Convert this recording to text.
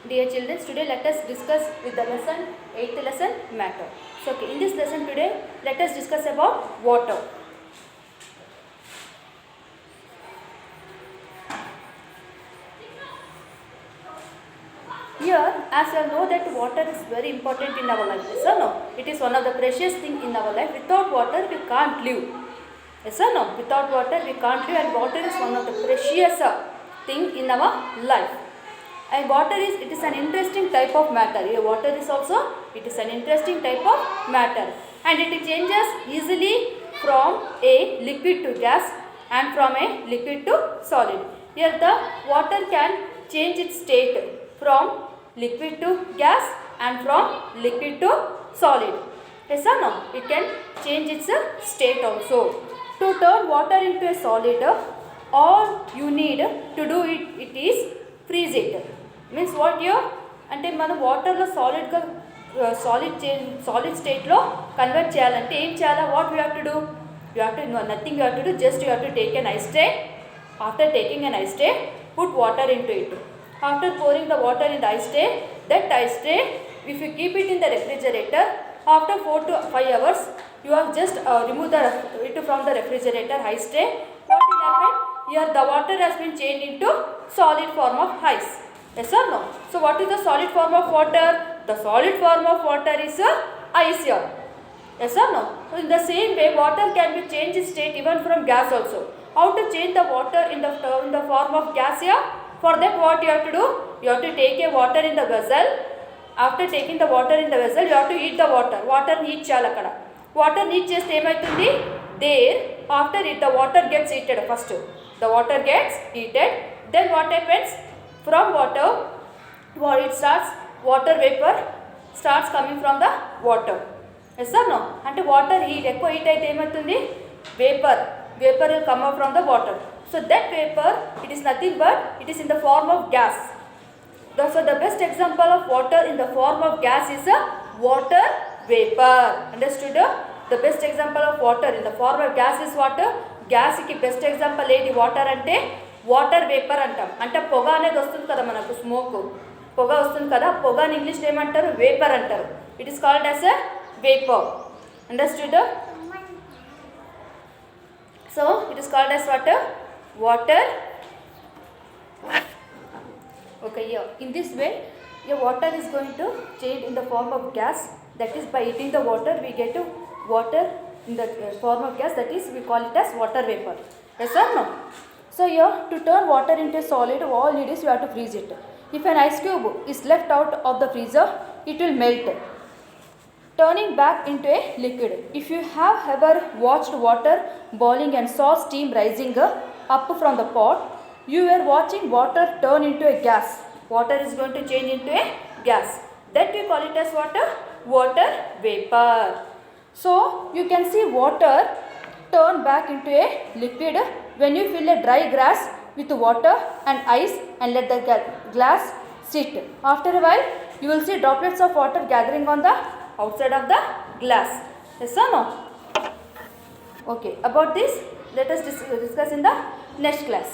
Dear children, today let us discuss with the lesson 8th lesson matter. So in this lesson today let us discuss about water. Here, as you all know that water is very important in our life, yes or no? It is one of the precious thing in our life. Without water we can't live. Yes or no? Without water we can't live, and water is one of the precious thing in our life. And water is, it is an interesting type of matter. Here water is also, it is an interesting type of matter, and it changes easily from a liquid to gas and from a liquid to solid. Here the water can change its state from liquid to gas and from liquid to solid. Yes or no? It can change its state also. To turn water into a solid, all you need to do it is freeze it. Means what here? అంటే మనం వాటర్లో సాలిడ్గా solid స్టేట్లో convert చేయాలంటే ఏం చేయాలా? What you have to do? You have to nothing you have to do, just you have to take an ice tray. After taking an ice tray, put water into it. After pouring the water in the ice tray, that ice tray, if you keep it in the refrigerator, after 4 to 5 hours, you have just remove it from the refrigerator ice tray. What will happen? Here the water has been changed into solid form of ice. Yes or no? So what is the solid form of water? The solid form of water is ice here. Yes or no? So in the same way, water can be changed its state even from gas also. How to change the water in the form of gas here? For that what you have to do? You have to take a water in the vessel. After taking the water in the vessel, you have to heat the water. Water heat cheyali akkada. Water heat cheste emaitundi? There, after it the water gets heated first. The water gets heated. Then what happens? From water, what it starts? Water vapor starts coming from the water. Yes or no? And water heat, ఎక్కువ heat అయితే ఏమవుతుంది? Vapor will come out from the water. So that vapor, it is nothing but it is in the form of gas. So the best example of water in the form of gas is a water vapor. Understood? The best example of water in the form of gas is water. Gas ki best example ఏది? Water అంటే water vapour అంటాం. అంటే పొగ అనేది వస్తుంది కదా మనకు, smoke పొగ వస్తుంది కదా, పొగ అని ఇంగ్లీష్లో ఏమంటారు? వేపర్ అంటారు. It is called as a vapour. Understood? So it is called as water. Okay, here in this way your water is going to change in the form of gas. That is, by heating the water we get to water in the form of gas. That is, we call it as water vapor. Yes or no? So here, to turn water into a solid, all you need is you have to freeze it. If an ice cube is left out of the freezer, it will melt, turning back into a liquid. If you have ever watched water boiling and saw steam rising up from the pot, you were watching water turn into a gas. Water is going to change into a gas. That we call it as water vapor. So you can see water turn back into a liquid when you fill a dry glass with water and ice and let the glass sit. After a while, you will see droplets of water gathering on the outside of the glass. Yes or no? Okay, about this let us discuss in the next class.